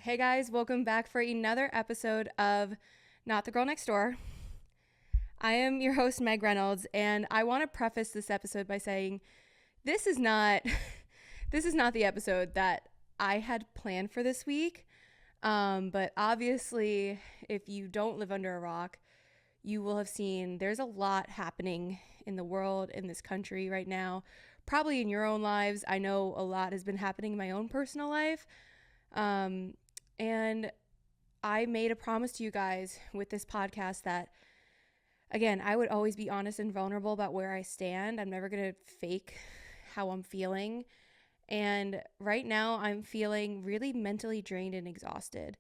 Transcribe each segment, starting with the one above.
Hey guys, welcome back for another episode of Not the Girl Next Door. I am your host, Meg Reynolds, and I want to preface this episode by saying this is not this is not the episode that I had planned for this week. But obviously, if you don't live under a rock, you will have seen there's a lot happening in the world, in this country right now, probably in your own lives. I know a lot has been happening in my own personal life. And I made a promise to you guys with this podcast that, again, I would always be honest and vulnerable about where I stand. I'm never going to fake how I'm feeling. And right now I'm feeling really mentally drained and exhausted.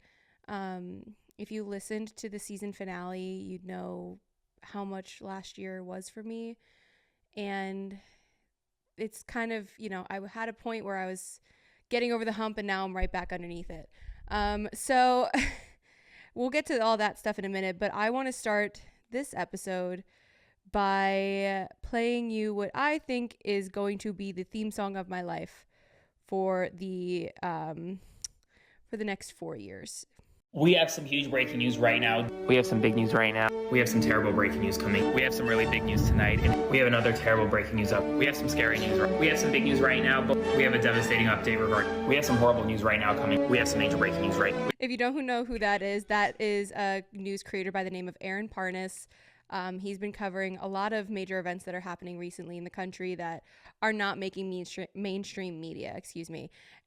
If you listened to the season finale, you'd know how much last year was for me. And it's kind of, I had a point where I was getting over the hump and now I'm right back underneath it. So we'll get to all that stuff in a minute, but I want to start this episode by playing you what I think is going to be the theme song of my life for the next 4 years. We have some huge breaking news right now. We have some big news right now. We have some terrible breaking news coming. We have some really big news tonight. And we have another terrible breaking news up. We have some scary news. We have some big news right now, but we have a devastating update regarding. We have some horrible news right now coming. We have some major breaking news right. If you don't know who that is a news creator by the name of Aaron Parnas. He's been covering a lot of major events that are happening recently in the country that are not making mainstream media,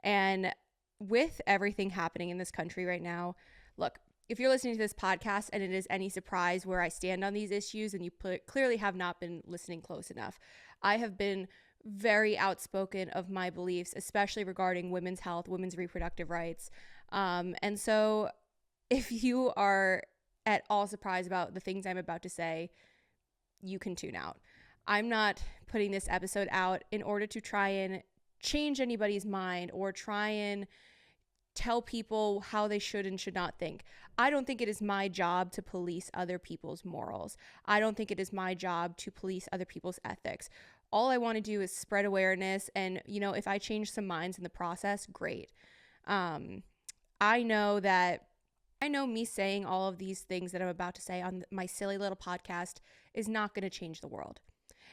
And with everything happening in this country right now, look, if you're listening to this podcast and it is any surprise where I stand on these issues, and you clearly have not been listening close enough. I have been very outspoken of my beliefs, especially regarding women's health, women's reproductive rights. And so if you are at all surprised about the things I'm about to say, you can tune out. I'm not putting this episode out in order to try and change anybody's mind or try and tell people how they should and should not think. I don't think it is my job to police other people's morals. I don't think it is my job to police other people's ethics. All I want to do is spread awareness, and if I change some minds in the process, great. I know me saying all of these things that I'm about to say on my silly little podcast is not going to change the world.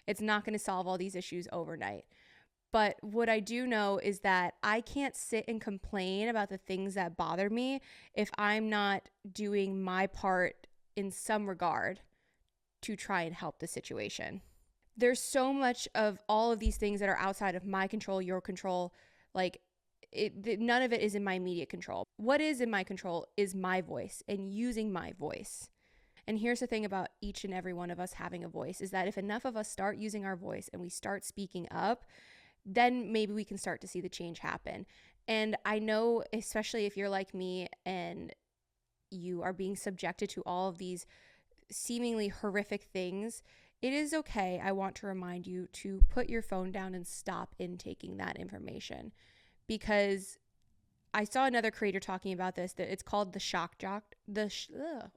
It's not going to solve all these issues overnight. But what I do know is that I can't sit and complain about the things that bother me if I'm not doing my part in some regard to try and help the situation. There's so much of all of these things that are outside of my control, your control. None of it is in my immediate control. What is in my control is my voice and using my voice. And here's the thing about each and every one of us having a voice is that if enough of us start using our voice and we start speaking up, then maybe we can start to see the change happen. And I know, especially if you're like me and you are being subjected to all of these seemingly horrific things, it is okay, I want to remind you, to put your phone down and stop intaking that information. Because I saw another creator talking about this, that it's called the shock jock.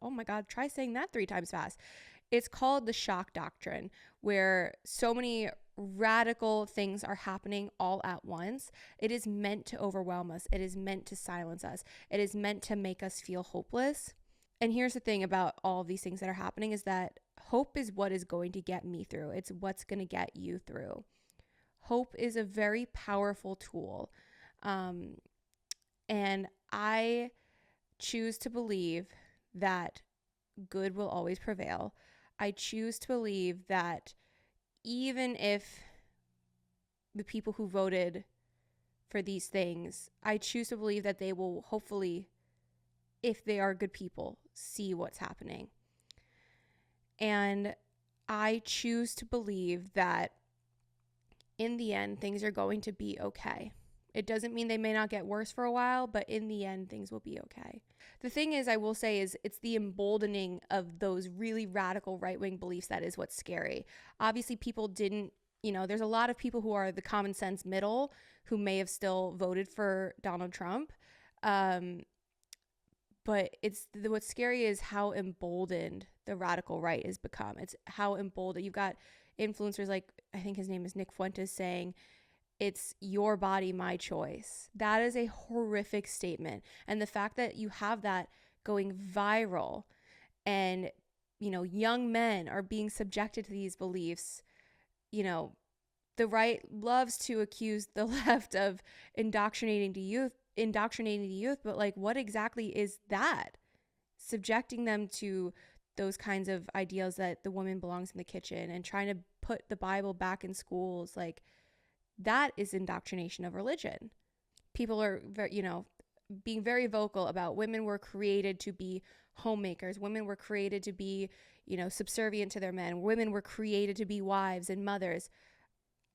Oh my God, try saying that 3 times fast. It's called the shock doctrine, where so many radical things are happening all at once. It is meant to overwhelm us. It is meant to silence us. It is meant to make us feel hopeless. And here's the thing about all of these things that are happening is that hope is what is going to get me through. It's what's going to get you through. Hope is a very powerful tool. And I choose to believe that good will always prevail. I choose to believe that even if the people who voted for these things, I choose to believe that they will hopefully, if they are good people, see what's happening. And I choose to believe that in the end, things are going to be okay. It doesn't mean they may not get worse for a while, but in the end, things will be okay. The thing is, I will say, is it's the emboldening of those really radical right-wing beliefs that is what's scary. Obviously, people didn't, there's a lot of people who are the common sense middle who may have still voted for Donald Trump. But what's scary is how emboldened the radical right has become. It's how emboldened. You've got influencers like, I think his name is Nick Fuentes, saying, It's your body, my choice. That is a horrific statement. And the fact that you have that going viral and, young men are being subjected to these beliefs, the right loves to accuse the left of indoctrinating the youth, but like, what exactly is that? Subjecting them to those kinds of ideals that the woman belongs in the kitchen and trying to put the Bible back in schools, like, that is indoctrination of religion. People are, being very vocal about women were created to be homemakers. Women were created to be, subservient to their men. Women were created to be wives and mothers.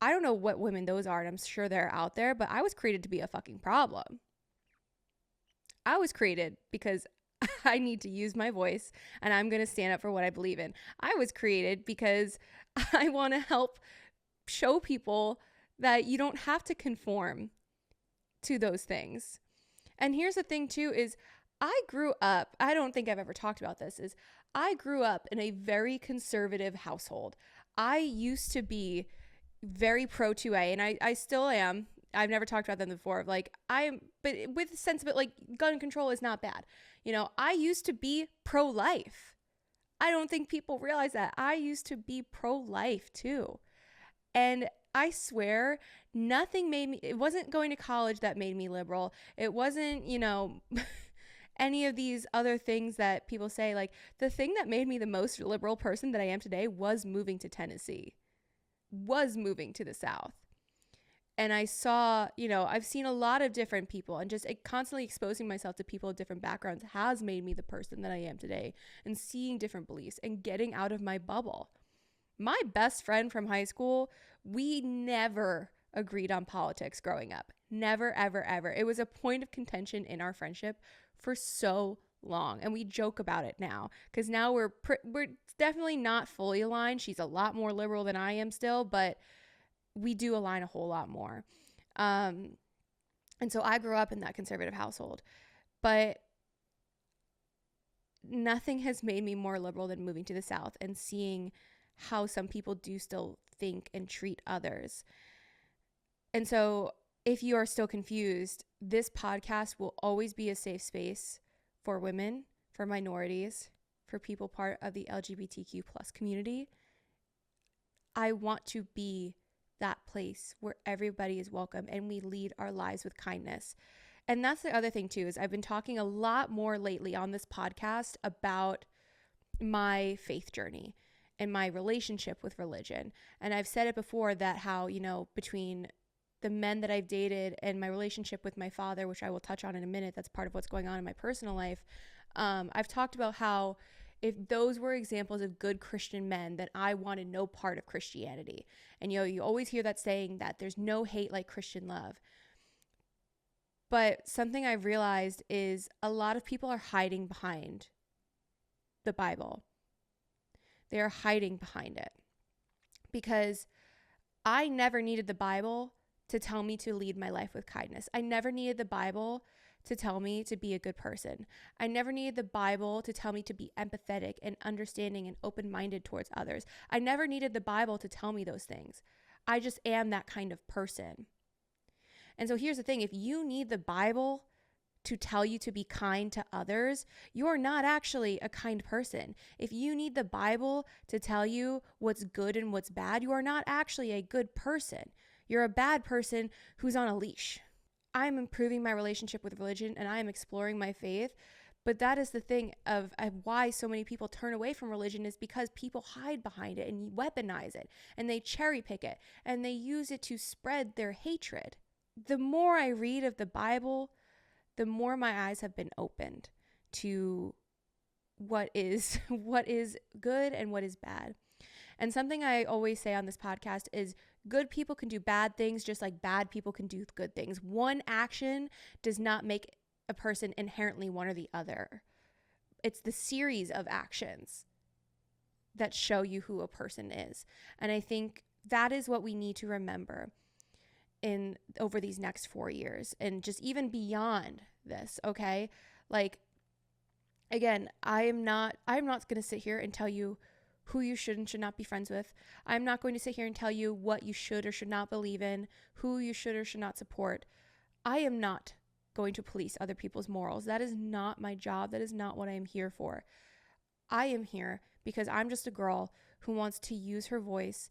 I don't know what women those are, and I'm sure they're out there, but I was created to be a fucking problem. I was created because I need to use my voice and I'm going to stand up for what I believe in. I was created because I want to help show people that you don't have to conform to those things. And here's the thing too, is I grew up, I don't think I've ever talked about this, is I grew up in a very conservative household. I used to be very pro 2A, and I still am. I've never talked about them before. Like, but with a sense of it, like, gun control is not bad. I used to be pro-life. I don't think people realize that. I used to be pro-life too. And I swear, nothing made me, it wasn't going to college that made me liberal. It wasn't, any of these other things that people say. Like, the thing that made me the most liberal person that I am today was moving to Tennessee, was moving to the South. And I saw, I've seen a lot of different people, and just constantly exposing myself to people of different backgrounds has made me the person that I am today, and seeing different beliefs and getting out of my bubble. My best friend from high school, we never agreed on politics growing up. Never, ever, ever. It was a point of contention in our friendship for so long. And we joke about it now, because now we're definitely not fully aligned. She's a lot more liberal than I am still, but we do align a whole lot more. And so I grew up in that conservative household, but nothing has made me more liberal than moving to the South and seeing how some people do still think and treat others. And so if you are still confused, this podcast will always be a safe space for women, for minorities, for people part of the LGBTQ plus community. I want to be that place where everybody is welcome and we lead our lives with kindness. And that's the other thing too, is I've been talking a lot more lately on this podcast about my faith journey and my relationship with religion. And I've said it before that how, between the men that I've dated and my relationship with my father, which I will touch on in a minute, that's part of what's going on in my personal life. I've talked about how if those were examples of good Christian men, then I wanted no part of Christianity. And, you always hear that saying that there's no hate like Christian love. But something I've realized is a lot of people are hiding behind the Bible. They are hiding behind it, because I never needed the Bible to tell me to lead my life with kindness. I never needed the Bible to tell me to be a good person. I never needed the Bible to tell me to be empathetic and understanding and open-minded towards others. I never needed the Bible to tell me those things. I just am that kind of person. And so here's the thing, if you need the Bible to tell you to be kind to others, you're not actually a kind person. If you need the Bible to tell you what's good and what's bad, you are not actually a good person. You're a bad person who's on a leash. I'm improving my relationship with religion and I am exploring my faith. But that is the thing of why so many people turn away from religion, is because people hide behind it and weaponize it, and they cherry pick it and they use it to spread their hatred. The more I read of the Bible, the more my eyes have been opened to what is good and what is bad. And something I always say on this podcast is good people can do bad things just like bad people can do good things. One action does not make a person inherently one or the other. It's the series of actions that show you who a person is. And I think that is what we need to remember in over these next 4 years, and just even beyond this, okay? Like, again, I'm not going to sit here and tell you who you should and should not be friends with. I'm not going to sit here and tell you what you should or should not believe in, who you should or should not support. I am not going to police other people's morals. That is not my job. That is not what I am here for. I am here because I'm just a girl who wants to use her voice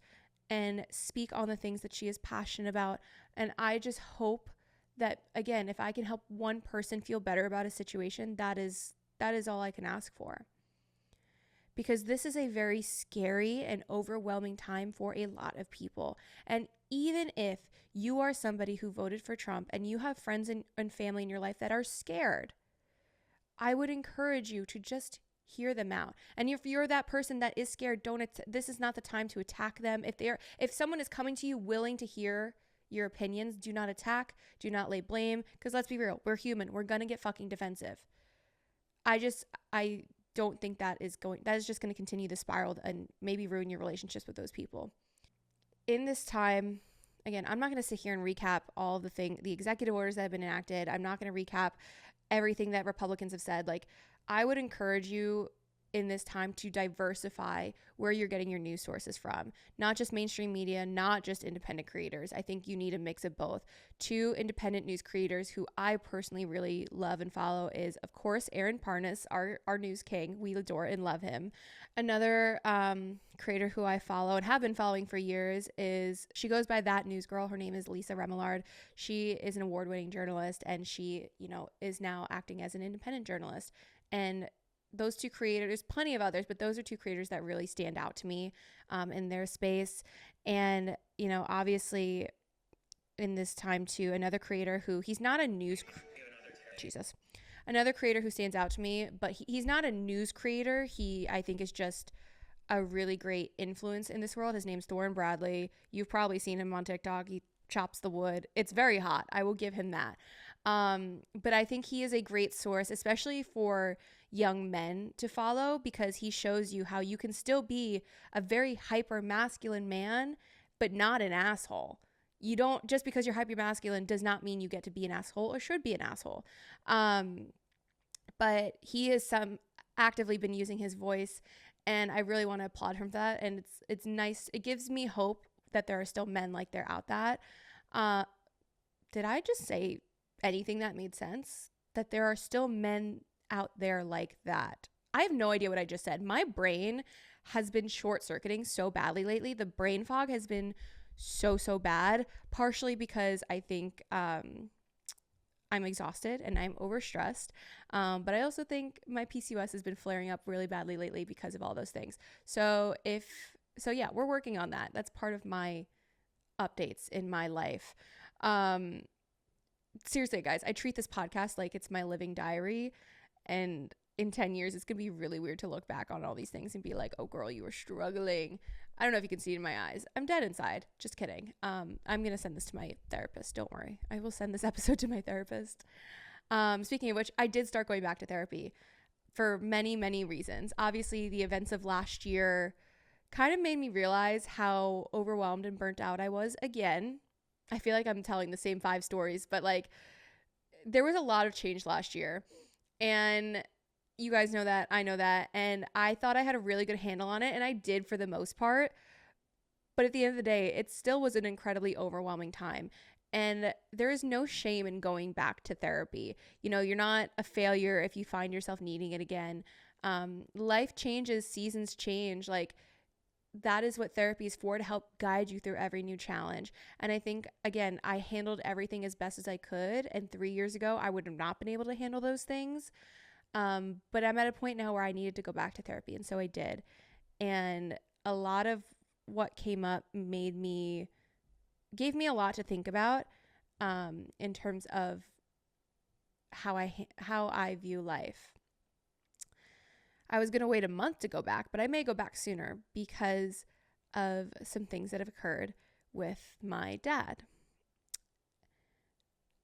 and speak on the things that she is passionate about. And I just hope that, again, if I can help one person feel better about a situation, that is all I can ask for. Because this is a very scary and overwhelming time for a lot of people. And even if you are somebody who voted for Trump and you have friends and family in your life that are scared, I would encourage you to just hear them out. And if you're that person that is scared, this is not the time to attack them. If someone is coming to you willing to hear your opinions, do not attack, do not lay blame, because let's be real, we're human. We're going to get fucking defensive. I don't think that is just going to continue the spiral and maybe ruin your relationships with those people. In this time, again, I'm not going to sit here and recap all the executive orders that have been enacted. I'm not going to recap everything that Republicans have said. Like, I would encourage you in this time to diversify where you're getting your news sources from. Not just mainstream media, not just independent creators. I think you need a mix of both. Two independent news creators who I personally really love and follow is, of course, Aaron Parnas, our news king. We adore and love him. Another creator who I follow and have been following for years she goes by That News Girl. Her name is Lisa Remillard. She is an award-winning journalist, and she, is now acting as an independent journalist. And those two creators, there's plenty of others, but those are two creators that really stand out to me in their space. And, obviously in this time too, another creator who, he's not a another creator who stands out to me, but he's not a news creator. He, I think, is just a really great influence in this world. His name's Thorin Bradley. You've probably seen him on TikTok. He chops the wood. It's very hot. I will give him that. But I think he is a great source, especially for young men to follow, because he shows you how you can still be a very hyper masculine man, but not an asshole. You don't, just because you're hyper masculine does not mean you get to be an asshole or should be an asshole. But he has actively been using his voice, and I really want to applaud him for that. And it's nice. It gives me hope that there are still men like they're out that. Did I just say anything that made sense? That there are still men out there like that. I have no idea what I just said. My brain has been short-circuiting so badly lately. The brain fog has been so bad, partially because I think I'm exhausted and I'm overstressed. But I also think my PCOS has been flaring up really badly lately because of all those things. So yeah, we're working on that. That's part of my updates in my life. Seriously, guys, I treat this podcast like it's my living diary, and in 10 years, it's going to be really weird to look back on all these things and be like, oh, girl, you were struggling. I don't know if you can see it in my eyes. I'm dead inside. Just kidding. I'm going to send this to my therapist. Don't worry. I will send this episode to my therapist. Speaking of which, I did start going back to therapy for many, many reasons. Obviously, the events of last year kind of made me realize how overwhelmed and burnt out I was again. I feel like I'm telling the same 5 stories, but there was a lot of change last year. And you guys know that, I know that, and I thought I had a really good handle on it, and I did for the most part. But at the end of the day, it still was an incredibly overwhelming time. And there is no shame in going back to therapy. You're not a failure if you find yourself needing it again. Life changes, seasons change. That is what therapy is for, to help guide you through every new challenge. And I think, again, I handled everything as best as I could. And 3 years ago, I would have not been able to handle those things. But I'm at a point now where I needed to go back to therapy. And so I did. And a lot of what came up gave me a lot to think about, in terms of how I view life. I was going to wait a month to go back, but I may go back sooner because of some things that have occurred with my dad.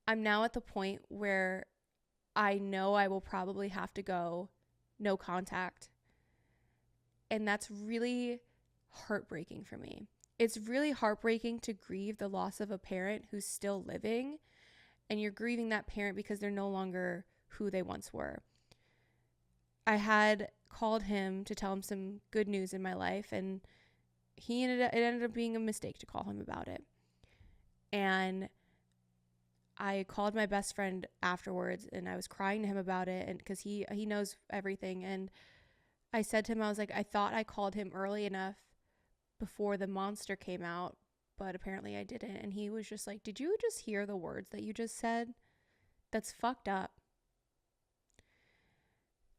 I'm now at the point where I know I will probably have to go no contact. And that's really heartbreaking for me. It's really heartbreaking to grieve the loss of a parent who's still living, and you're grieving that parent because they're no longer who they once were. I had called him to tell him some good news in my life, and it ended up being a mistake to call him about it. And I called my best friend afterwards, and I was crying to him about it, and because he knows everything. And I said to him, I was like, I thought I called him early enough before the monster came out, but apparently I didn't. And he was just like, did you just hear the words that you just said? That's fucked up.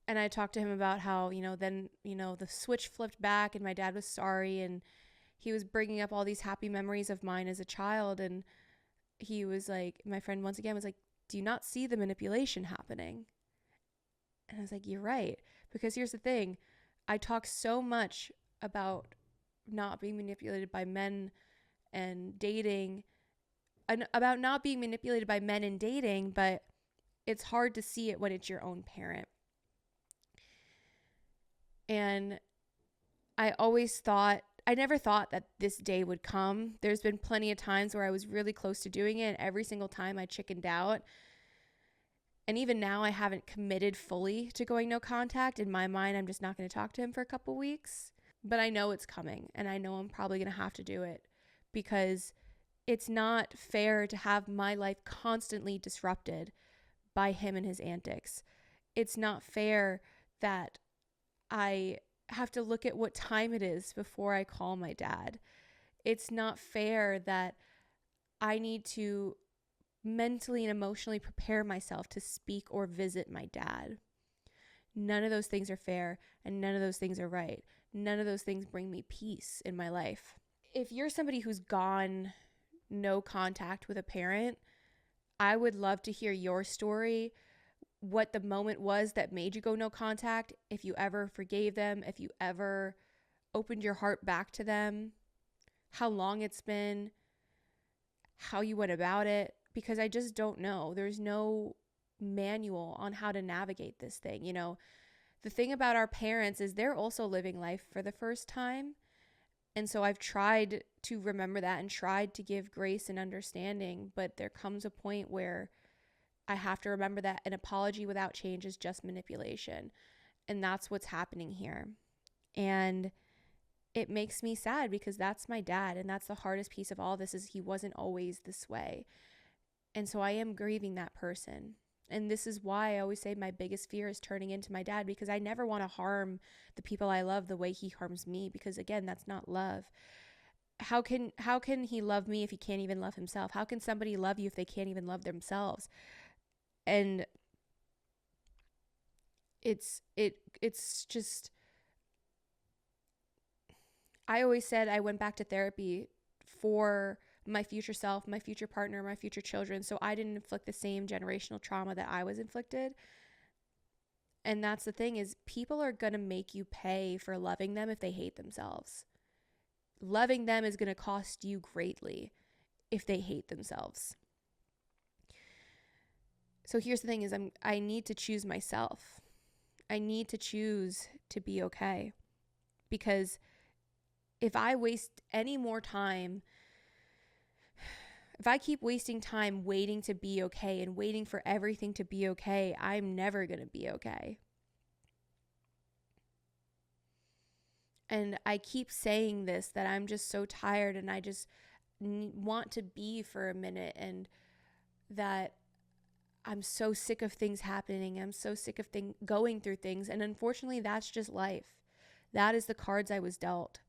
And I talked to him about how, then, the switch flipped back and my dad was sorry, and he was bringing up all these happy memories of mine as a child. And he was like, my friend once again was like, do you not see the manipulation happening? And I was like, you're right. Because here's the thing. I talk so much about not being manipulated by men and dating, and about not being manipulated by men and dating, but it's hard to see it when it's your own parent. And I never thought that this day would come. There's been plenty of times where I was really close to doing it, and every single time I chickened out. And even now I haven't committed fully to going no contact. In my mind, I'm just not going to talk to him for a couple weeks. But I know it's coming, and I know I'm probably going to have to do it, because it's not fair to have my life constantly disrupted by him and his antics. It's not fair that I have to look at what time it is before I call my dad. It's not fair that I need to mentally and emotionally prepare myself to speak or visit my dad. None of those things are fair, and none of those things are right. None of those things bring me peace in my life. If you're somebody who's gone no contact with a parent, I would love to hear your story, what the moment was that made you go no contact, if you ever forgave them, if you ever opened your heart back to them, how long it's been, how you went about it, because I just don't know. There's no manual on how to navigate this thing. The thing about our parents is they're also living life for the first time. And so I've tried to remember that and tried to give grace and understanding, but there comes a point where I have to remember that an apology without change is just manipulation. And that's what's happening here. And it makes me sad, because that's my dad. And that's the hardest piece of all this, is he wasn't always this way. And so I am grieving that person. And this is why I always say my biggest fear is turning into my dad, because I never want to harm the people I love the way he harms me, because again, that's not love. How can he love me if he can't even love himself? How can somebody love you if they can't even love themselves? And it's just, I always said I went back to therapy for my future self, my future partner, my future children, so I didn't inflict the same generational trauma that I was inflicted. And that's the thing, is people are going to make you pay for loving them if they hate themselves. Loving them is going to cost you greatly if they hate themselves. So here's the thing, is I need to choose myself. I need to choose to be okay. Because if I waste any more time, if I keep wasting time waiting to be okay and waiting for everything to be okay, I'm never going to be okay. And I keep saying this, that I'm just so tired, and I just want to be for a minute, and that I'm so sick of things happening. I'm so sick of going through things. And unfortunately, that's just life. That is the cards I was dealt.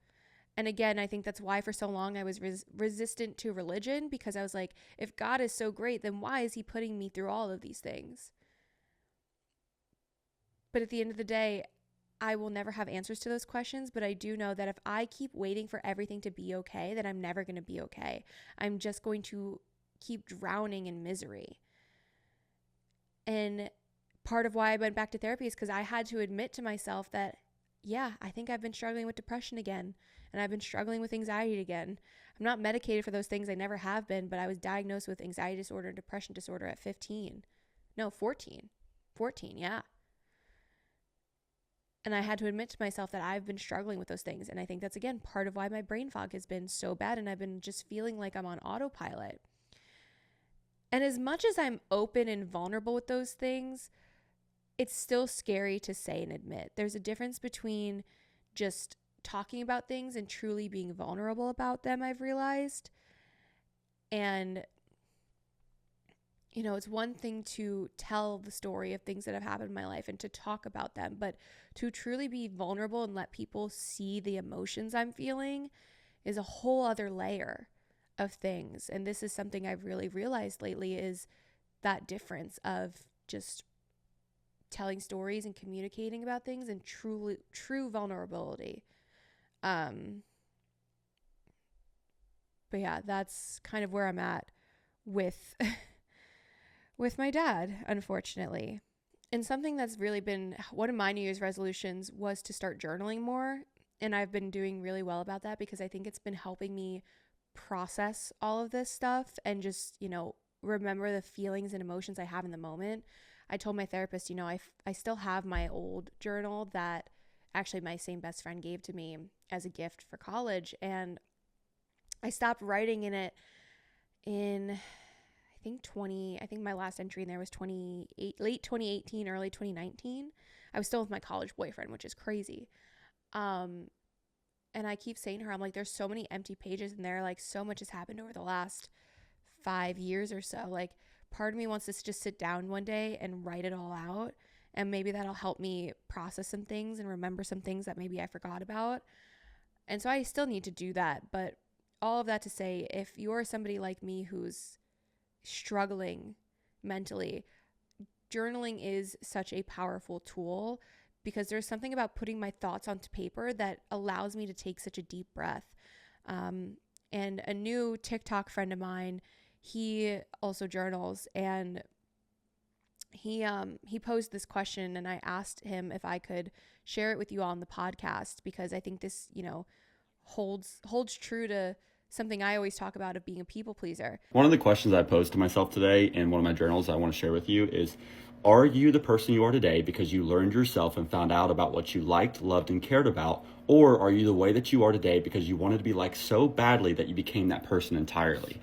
And again, I think that's why for so long I was resistant to religion, because I was like, if God is so great, then why is he putting me through all of these things? But at the end of the day, I will never have answers to those questions. But I do know that if I keep waiting for everything to be okay, then I'm never going to be okay. I'm just going to keep drowning in misery. And part of why I went back to therapy is because I had to admit to myself that, yeah, I think I've been struggling with depression again. And I've been struggling with anxiety again. I'm not medicated for those things. I never have been, but I was diagnosed with anxiety disorder and depression disorder at 14. No, 14. 14, yeah. And I had to admit to myself that I've been struggling with those things. And I think that's, again, part of why my brain fog has been so bad. And I've been just feeling like I'm on autopilot. And as much as I'm open and vulnerable with those things, it's still scary to say and admit. There's a difference between just talking about things and truly being vulnerable about them, I've realized. And, you know, it's one thing to tell the story of things that have happened in my life and to talk about them, but to truly be vulnerable and let people see the emotions I'm feeling is a whole other layer of things. And this is something I've really realized lately, is that difference of just telling stories and communicating about things and true vulnerability. But yeah, that's kind of where I'm at with with my dad, unfortunately. And something that's really been one of my New Year's resolutions was to start journaling more. And I've been doing really well about that because I think it's been helping me process all of this stuff and just, you know, remember the feelings and emotions I have in the moment. I told my therapist, you know, I still have my old journal that actually my same best friend gave to me as a gift for college. And I stopped writing in it in, I think my last entry in there was late 2018, early 2019. I was still with my college boyfriend, which is crazy. And I keep saying to her, I'm like, there's so many empty pages in there. Like, so much has happened over the last 5 years or so. Like, part of me wants to just sit down one day and write it all out. And maybe that'll help me process some things and remember some things that maybe I forgot about. And so I still need to do that. But all of that to say, if you're somebody like me who's struggling mentally, journaling is such a powerful tool, because there's something about putting my thoughts onto paper that allows me to take such a deep breath. And a new TikTok friend of mine, he also journals, and he posed this question, and I asked him if I could share it with you all on the podcast, because I think this, you know, holds true to something I always talk about, of being a people pleaser. One of the questions I posed to myself today in one of my journals I want to share with you is, are you the person you are today because you learned yourself and found out about what you liked, loved, and cared about? Or are you the way that you are today because you wanted to be liked so badly that you became that person entirely?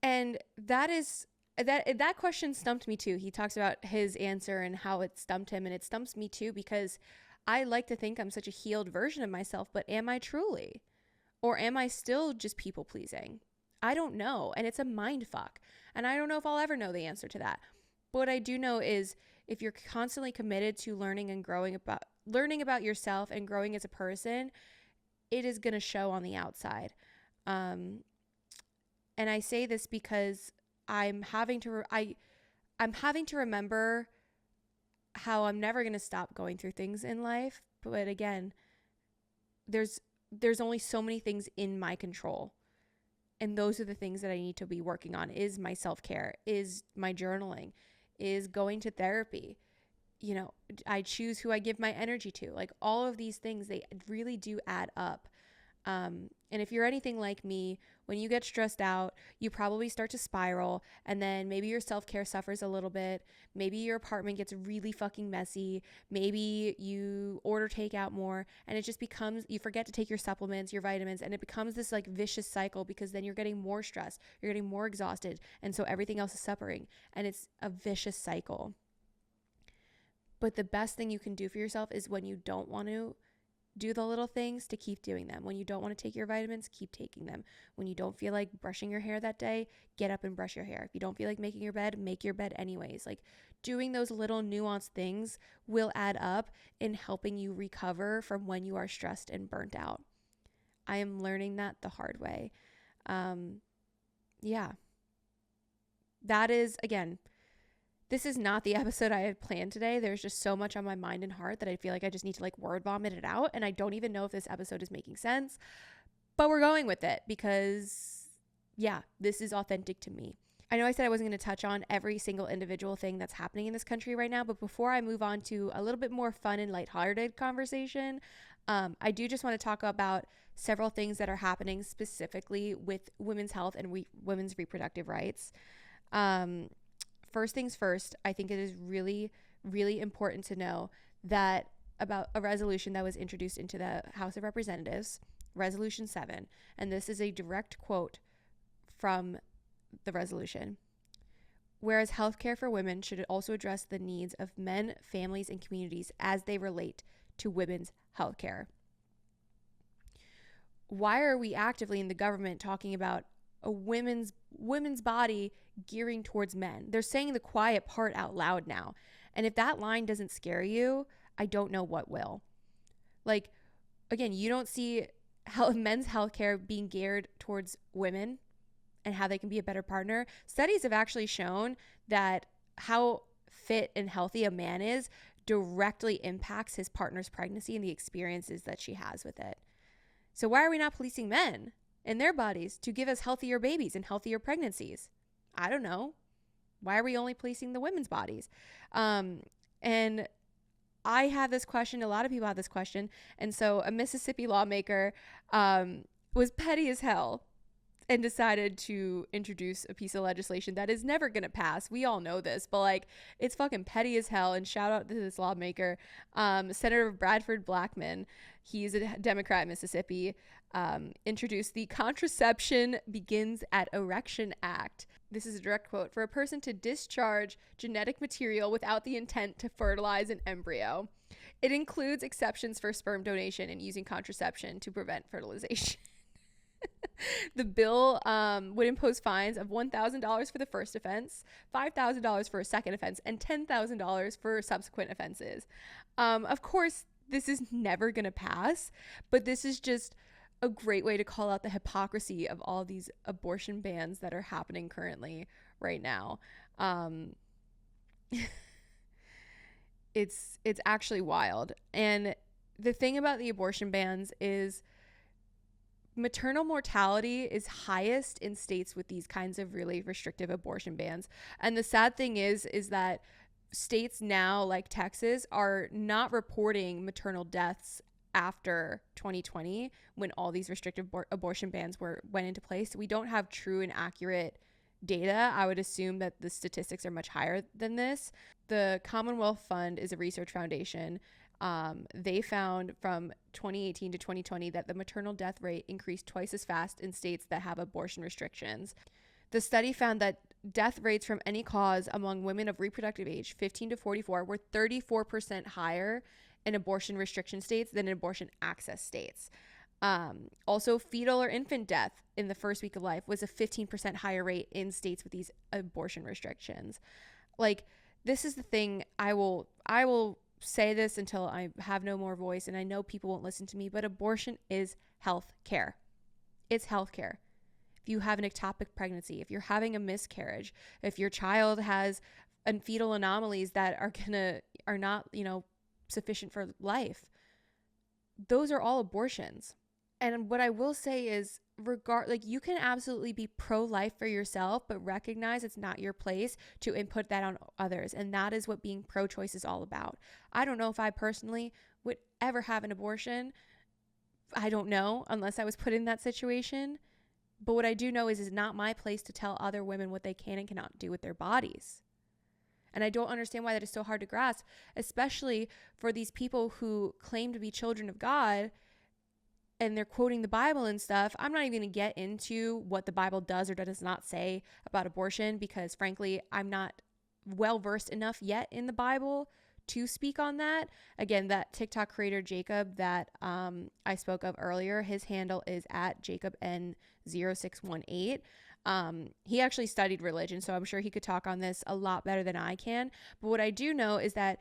And that question stumped me too. He talks about his answer and how it stumped him, and it stumps me too, because I like to think I'm such a healed version of myself, but am I truly? Or am I still just people pleasing? I don't know. And it's a mind fuck. And I don't know if I'll ever know the answer to that. But what I do know is, if you're constantly committed to learning about yourself and growing as a person, it is going to show on the outside. And I say this because I'm having to remember how I'm never going to stop going through things in life. But again, there's only so many things in my control. And those are the things that I need to be working on, is my self-care, is my journaling, is going to therapy. You know, I choose who I give my energy to. Like, all of these things, they really do add up. And if you're anything like me, when you get stressed out, you probably start to spiral, and then maybe your self-care suffers a little bit. Maybe your apartment gets really fucking messy. Maybe you order takeout more, and it just becomes, you forget to take your supplements, your vitamins, and it becomes this like vicious cycle, because then you're getting more stressed, you're getting more exhausted, and so everything else is suffering, and it's a vicious cycle. But the best thing you can do for yourself is, when you don't want to do the little things, to keep doing them. When you don't want to take your vitamins, keep taking them. When you don't feel like brushing your hair that day, get up and brush your hair. If you don't feel like making your bed, make your bed anyways. Like, doing those little nuanced things will add up in helping you recover from when you are stressed and burnt out. I am learning that the hard way. Yeah. That is, again, this is not the episode I had planned today. There's just so much on my mind and heart that I feel like I just need to like word vomit it out. And I don't even know if this episode is making sense, but we're going with it because, yeah, this is authentic to me. I know I said I wasn't going to touch on every single individual thing that's happening in this country right now, but before I move on to a little bit more fun and lighthearted conversation, I do just want to talk about several things that are happening specifically with women's health and women's reproductive rights. First things first, I think it is really, really important to know that about a resolution that was introduced into the House of Representatives, Resolution 7, and this is a direct quote from the resolution. Whereas healthcare for women should also address the needs of men, families, and communities as they relate to women's healthcare. Why are we actively in the government talking about a women's body gearing towards men? They're saying the quiet part out loud now. And if that line doesn't scare you, I don't know what will. Like, again, you don't see men's healthcare being geared towards women and how they can be a better partner. Studies have actually shown that how fit and healthy a man is directly impacts his partner's pregnancy and the experiences that she has with it. So why are we not policing men and their bodies to give us healthier babies and healthier pregnancies? I don't know. Why are we only policing the women's bodies? And I have this question. A lot of people have this question. And so a Mississippi lawmaker was petty as hell and decided to introduce a piece of legislation that is never going to pass. We all know this, but like, it's fucking petty as hell. And shout out to this lawmaker, Senator Bradford Blackman. He's a Democrat in Mississippi, introduced the Contraception Begins at Erection Act. This is a direct quote: for a person to discharge genetic material without the intent to fertilize an embryo. It includes exceptions for sperm donation and using contraception to prevent fertilization. The bill would impose fines of $1,000 for the first offense, $5,000 for a second offense, and $10,000 for subsequent offenses. Of course, this is never going to pass, but this is just a great way to call out the hypocrisy of all these abortion bans that are happening currently right now. It's actually wild. And the thing about the abortion bans is maternal mortality is highest in states with these kinds of really restrictive abortion bans. And the sad thing is that states now, like Texas, are not reporting maternal deaths after 2020, when all these restrictive abortion bans went into place. We don't have true and accurate data. I would assume that the statistics are much higher than this. The Commonwealth Fund is a research foundation. They found from 2018 to 2020 that the maternal death rate increased twice as fast in states that have abortion restrictions. The study found that death rates from any cause among women of reproductive age 15 to 44 were 34% higher in abortion restriction states than in abortion access states. Also, fetal or infant death in the first week of life was a 15% higher rate in states with these abortion restrictions. Like, this is the thing. I will say this until I have no more voice, and I know people won't listen to me, but abortion is health care. It's health care. If you have an ectopic pregnancy, if you're having a miscarriage, if your child has fetal anomalies that are not, sufficient for life, those are all abortions. And what I will say is, you can absolutely be pro-life for yourself, but recognize it's not your place to input that on others. And that is what being pro-choice is all about. I don't know if I personally would ever have an abortion. I don't know, unless I was put in that situation. But what I do know is it's not my place to tell other women what they can and cannot do with their bodies. And I don't understand why that is so hard to grasp, especially for these people who claim to be children of God and they're quoting the Bible and stuff. I'm not even going to get into what the Bible does or does not say about abortion, because frankly, I'm not well versed enough yet in the Bible to speak on that. Again, that TikTok creator Jacob that I spoke of earlier, his handle is at JacobN0618. He actually studied religion, so I'm sure he could talk on this a lot better than I can. But what I do know is that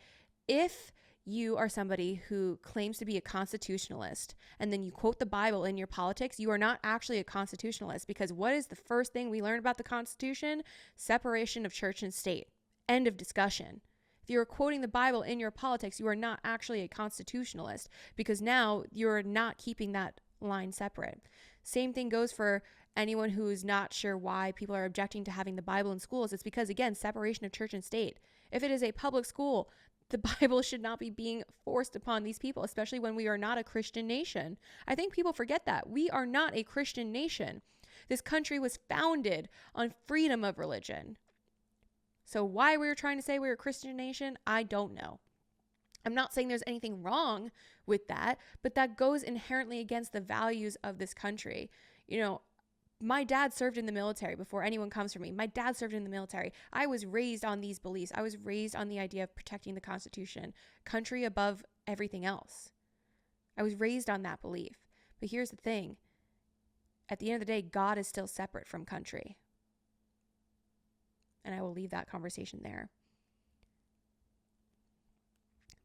if you are somebody who claims to be a constitutionalist and then you quote the Bible in your politics, you are not actually a constitutionalist, because what is the first thing we learn about the Constitution? Separation of church and state. End of discussion. If you're quoting the Bible in your politics, you are not actually a constitutionalist, because now you're not keeping that line separate. Same thing goes for anyone who is not sure why people are objecting to having the Bible in schools. It's because, again, separation of church and state. If it is a public school, the Bible should not be being forced upon these people, especially when we are not a Christian nation. I think people forget that. We are not a Christian nation. This country was founded on freedom of religion. So why we're trying to say we're a Christian nation, I don't know. I'm not saying there's anything wrong with that, but that goes inherently against the values of this country. My dad served in the military before anyone comes for me. My dad served in the military. I was raised on these beliefs. I was raised on the idea of protecting the Constitution, country above everything else. I was raised on that belief. But here's the thing. At the end of the day, God is still separate from country. And I will leave that conversation there.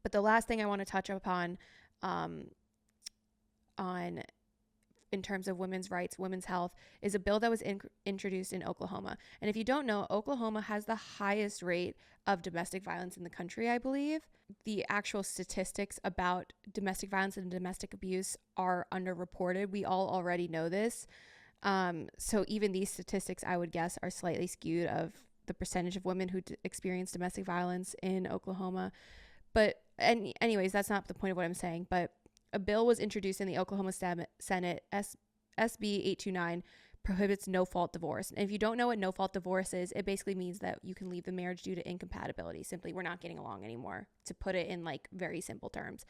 But the last thing I want to touch upon in terms of women's rights, women's health, is a bill that was introduced in Oklahoma. And if you don't know, Oklahoma has the highest rate of domestic violence in the country, I believe. The actual statistics about domestic violence and domestic abuse are underreported. We all already know this. So even these statistics, I would guess, are slightly skewed of the percentage of women who experience domestic violence in Oklahoma. But anyways, that's not the point of what I'm saying. But a bill was introduced in the Oklahoma Senate, SB 829, prohibits no-fault divorce. And if you don't know what no-fault divorce is, it basically means that you can leave the marriage due to incompatibility. Simply, we're not getting along anymore, to put it in like very simple terms.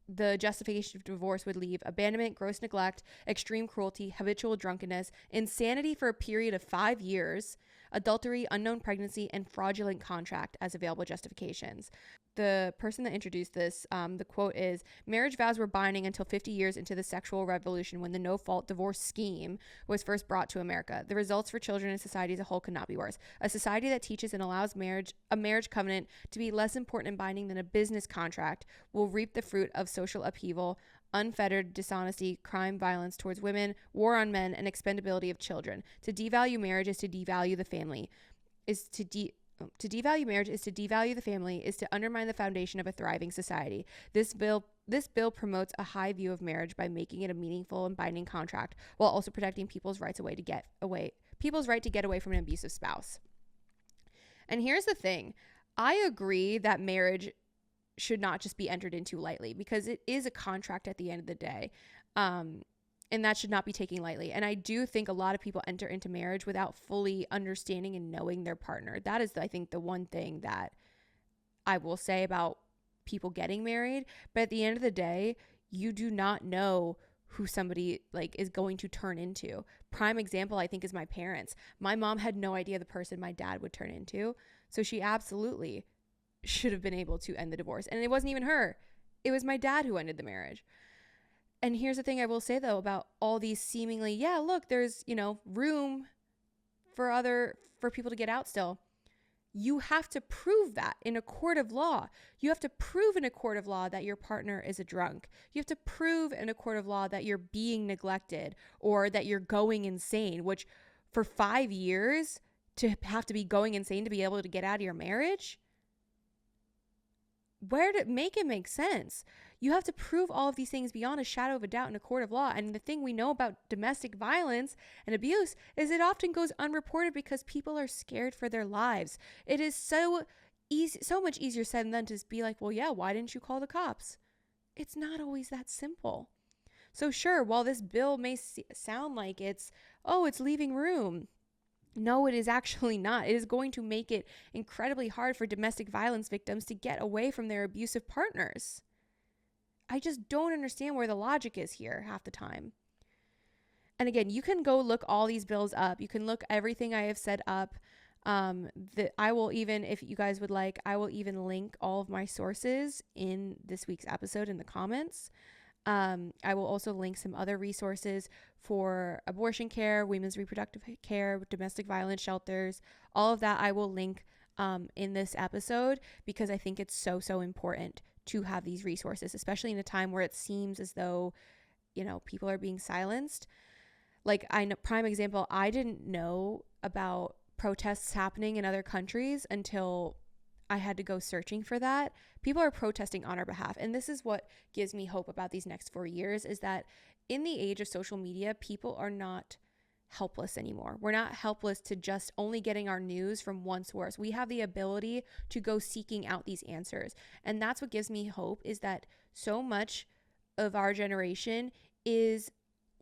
The justification of divorce would leave abandonment, gross neglect, extreme cruelty, habitual drunkenness, insanity for a period of 5 years, adultery, unknown pregnancy, and fraudulent contract as available justifications. The person that introduced this, the quote is, marriage vows were binding until 50 years into the sexual revolution when the no-fault divorce scheme was first brought to America. The results for children and society as a whole could not be worse. A society that teaches and allows a marriage covenant to be less important and binding than a business contract will reap the fruit of social upheaval, unfettered dishonesty, crime, violence towards women, war on men, and expendability of children. To devalue marriage is to devalue the family, to devalue marriage is to devalue the family, is to undermine the foundation of a thriving society. This bill promotes a high view of marriage by making it a meaningful and binding contract, while also protecting people's right to get away from an abusive spouse. And here's the thing. I agree that marriage should not just be entered into lightly, because it is a contract at the end of the day. And that should not be taken lightly. And I do think a lot of people enter into marriage without fully understanding and knowing their partner. That is, I think, the one thing that I will say about people getting married. But at the end of the day, you do not know who somebody like is going to turn into. Prime example, I think, is my parents. My mom had no idea the person my dad would turn into. So she absolutely should have been able to end the divorce. And it wasn't even her. It was my dad who ended the marriage. And here's the thing I will say, though, about all these seemingly, yeah, look, there's, room for people to get out still. You have to prove that in a court of law. You have to prove in a court of law that your partner is a drunk. You have to prove in a court of law that you're being neglected or that you're going insane, which for 5 years to have to be going insane to be able to get out of your marriage, where to make it make sense? You have to prove all of these things beyond a shadow of a doubt in a court of law. And the thing we know about domestic violence and abuse is it often goes unreported because people are scared for their lives. It is so much easier said than done to be like, well, yeah, why didn't you call the cops? It's not always that simple. So sure, while this bill may sound like it's leaving room, no, it is actually not. It is going to make it incredibly hard for domestic violence victims to get away from their abusive partners. I just don't understand where the logic is here half the time. And again, you can go look all these bills up. You can look everything I have said up. I will even, if you guys would like, I will even link all of my sources in this week's episode in the comments. I will also link some other resources for abortion care, women's reproductive care, domestic violence shelters, all of that I will link in this episode because I think it's so, so important to have these resources, especially in a time where it seems as though, people are being silenced. Like prime example, I didn't know about protests happening in other countries until I had to go searching for that. People are protesting on our behalf. And this is what gives me hope about these next 4 years is that in the age of social media, people are not helpless anymore. We're not helpless to just only getting our news from one source. We have the ability to go seeking out these answers. And that's what gives me hope is that so much of our generation is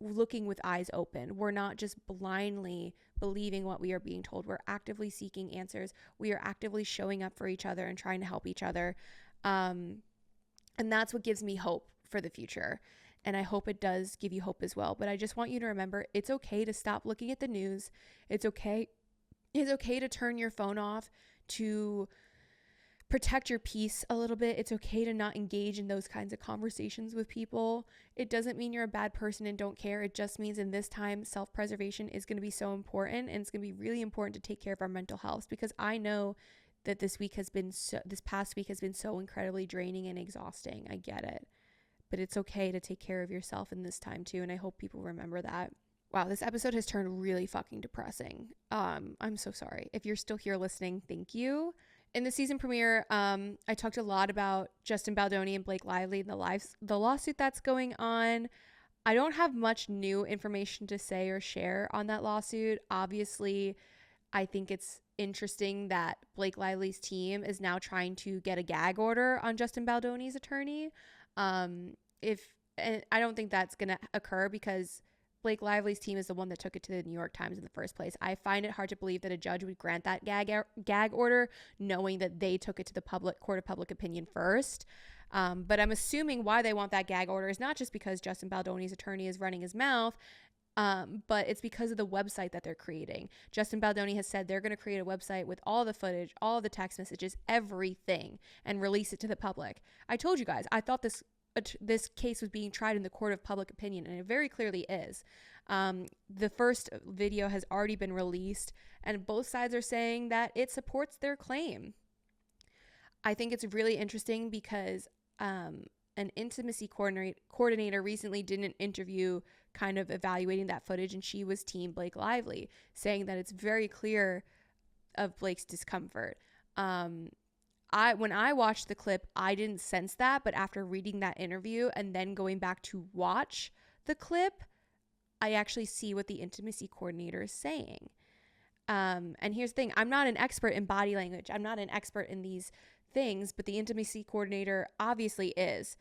looking with eyes open. We're not just blindly believing what we are being told. We're actively seeking answers. We are actively showing up for each other and trying to help each other. And that's what gives me hope for the future. And I hope it does give you hope as well. But I just want you to remember, it's okay to stop looking at the news. It's okay. It's okay to turn your phone off, to protect your peace a little bit. It's okay to not engage in those kinds of conversations with people. It doesn't mean you're a bad person and don't care. It just means in this time, self-preservation is going to be so important, and it's going to be really important to take care of our mental health, because I know that this past week has been so incredibly draining and exhausting. I get it. But it's okay to take care of yourself in this time too, and I hope people remember that. Wow, this episode has turned really fucking depressing. I'm so sorry. If you're still here listening, thank you. In the season premiere, I talked a lot about Justin Baldoni and Blake Lively and the lawsuit that's going on. I don't have much new information to say or share on that lawsuit. Obviously, I think it's interesting that Blake Lively's team is now trying to get a gag order on Justin Baldoni's attorney. And I don't think that's going to occur, because Blake Lively's team is the one that took it to the New York Times in the first place. I find it hard to believe that a judge would grant that gag order, knowing that they took it to the court of public opinion first. But I'm assuming why they want that gag order is not just because Justin Baldoni's attorney is running his mouth, but it's because of the website that they're creating. Justin Baldoni has said they're going to create a website with all the footage, all the text messages, everything, and release it to the public. I told you guys, I thought this case was being tried in the court of public opinion, and it very clearly is. The first video has already been released, and both sides are saying that it supports their claim. I think it's really interesting because an intimacy coordinator recently did an interview kind of evaluating that footage, and she was team Blake Lively, saying that it's very clear of Blake's discomfort. When I watched the clip, I didn't sense that, but after reading that interview and then going back to watch the clip, I actually see what the intimacy coordinator is saying. And here's the thing, I'm not an expert in body language. I'm not an expert in these things, but the intimacy coordinator obviously is.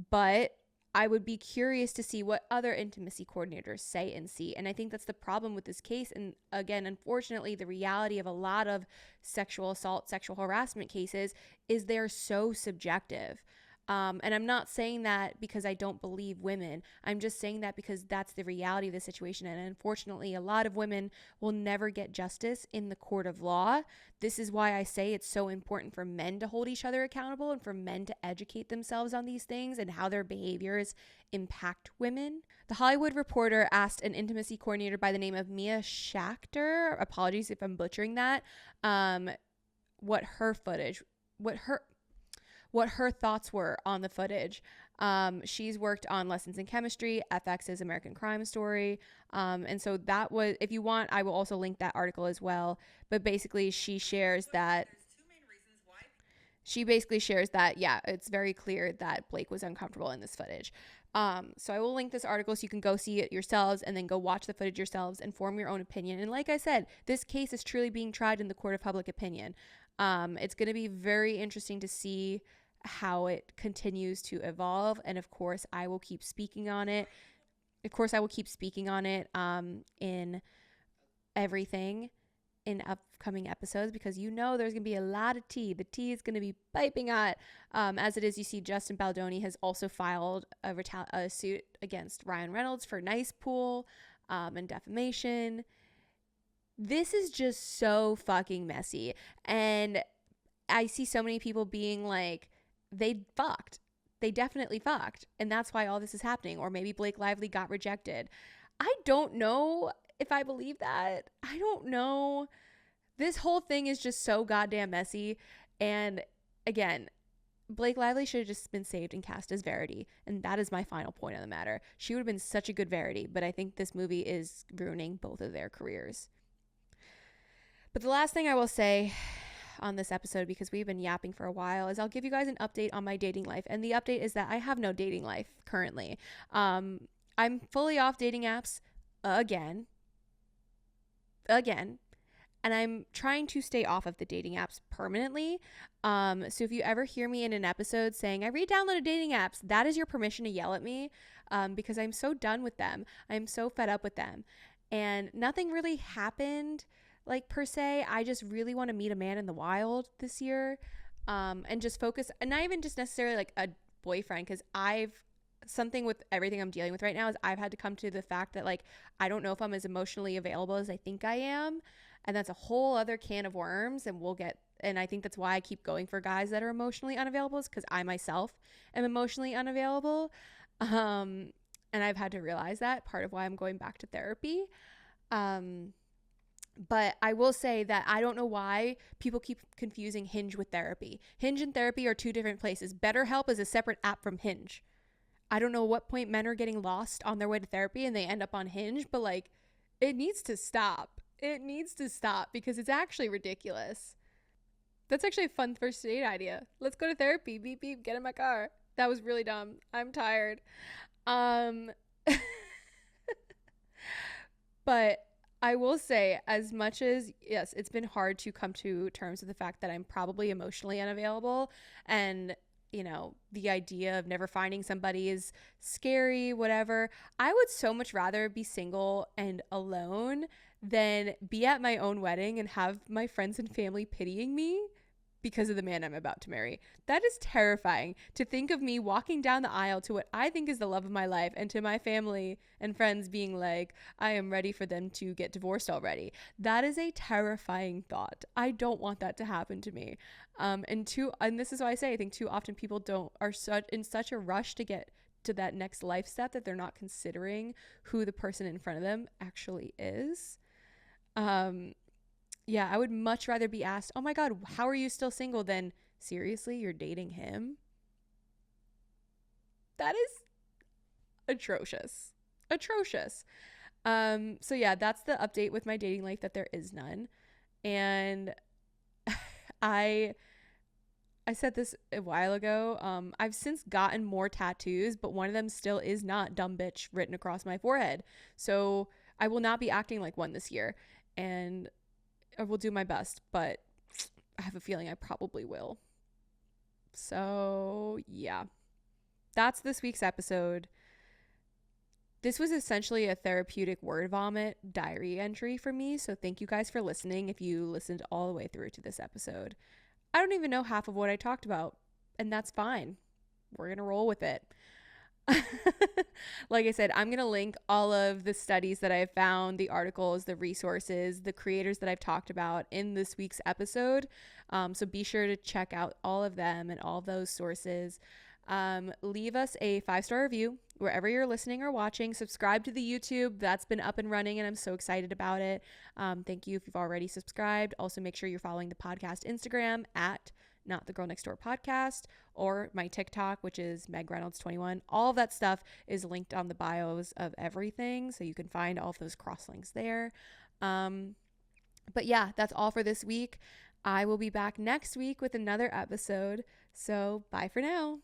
But I would be curious to see what other intimacy coordinators say and see. And I think that's the problem with this case. And again, unfortunately, the reality of a lot of sexual assault, sexual harassment cases is they're so subjective. And I'm not saying that because I don't believe women. I'm just saying that because that's the reality of the situation. And unfortunately, a lot of women will never get justice in the court of law. This is why I say it's so important for men to hold each other accountable and for men to educate themselves on these things and how their behaviors impact women. The Hollywood Reporter asked an intimacy coordinator by the name of Mia Schachter, apologies if I'm butchering that, what her thoughts were on the footage. She's worked on Lessons in Chemistry, FX's American Crime Story. And so that was, if you want, I will also link that article as well. But basically she shares that, yeah, it's very clear that Blake was uncomfortable in this footage. So I will link this article so you can go see it yourselves and then go watch the footage yourselves and form your own opinion. And like I said, this case is truly being tried in the court of public opinion. It's going to be very interesting to see how it continues to evolve, and of course I will keep speaking on it in everything in upcoming episodes, because there's gonna be a lot of tea. The tea is gonna be piping hot. As it is, you see Justin Baldoni has also filed a suit against Ryan Reynolds for nice pool and defamation. This is just so fucking messy, and I see so many people being like, they definitely fucked, and that's why all this is happening. Or maybe Blake Lively got rejected. I don't know if I believe that. I don't know. This whole thing is just so goddamn messy. And again, Blake Lively should have just been saved and cast as Verity, and that is my final point on the matter. She would have been such a good Verity, but I think this movie is ruining both of their careers. But the last thing I will say on this episode, because we've been yapping for a while, is I'll give you guys an update on my dating life. And the update is that I have no dating life currently. I'm fully off dating apps again. And I'm trying to stay off of the dating apps permanently. So if you ever hear me in an episode saying I re-downloaded dating apps, that is your permission to yell at me, because I'm so done with them. I'm so fed up with them. And nothing really happened like per se. I just really want to meet a man in the wild this year, and just focus, and not even just necessarily like a boyfriend, because I've something with everything I'm dealing with right now is I've had to come to the fact that like I don't know if I'm as emotionally available as I think I am, and that's a whole other can of worms. And I think that's why I keep going for guys that are emotionally unavailable, is because I myself am emotionally unavailable. Um, and I've had to realize that, part of why I'm going back to therapy. Um, but I will say that I don't know why people keep confusing Hinge with therapy. Hinge and therapy are two different places. BetterHelp is a separate app from Hinge. I don't know what point men are getting lost on their way to therapy and they end up on Hinge, but like it needs to stop. It needs to stop because it's actually ridiculous. That's actually a fun first date idea. Let's go to therapy. Beep beep, get in my car. That was really dumb. I'm tired. Um but I will say, as much as, yes, it's been hard to come to terms with the fact that I'm probably emotionally unavailable, and the idea of never finding somebody is scary, whatever. I would so much rather be single and alone than be at my own wedding and have my friends and family pitying me because of the man I'm about to marry. That is terrifying, to think of me walking down the aisle to what I think is the love of my life, and to my family and friends being like, I am ready for them to get divorced already. That is a terrifying thought. I don't want that to happen to me. And this is why I say I think too often people are in such a rush to get to that next life step that they're not considering who the person in front of them actually is. Yeah, I would much rather be asked, oh my God, how are you still single, than, seriously, you're dating him? That is atrocious. Atrocious. So yeah, that's the update with my dating life, that there is none. And I said this a while ago. I've since gotten more tattoos, but one of them still is not "dumb bitch" written across my forehead. So I will not be acting like one this year. And I will do my best, but I have a feeling I probably will. So, yeah. That's this week's episode. This was essentially a therapeutic word vomit diary entry for me, so thank you guys for listening if you listened all the way through to this episode. I don't even know half of what I talked about, and that's fine. We're going to roll with it. Like I said, I'm going to link all of the studies that I've found, the articles, the resources, the creators that I've talked about in this week's episode. So be sure to check out all of them and all those sources. Leave us a 5-star review wherever you're listening or watching. Subscribe to the YouTube. That's been up and running, and I'm so excited about it. Thank you if you've already subscribed. Also, make sure you're following the podcast Instagram at Not the Girl Next Door Podcast, or my TikTok, which is Meg Reynolds 21. All of that stuff is linked on the bios of everything, so you can find all of those cross links there. But yeah, that's all for this week. I will be back next week with another episode. So bye for now.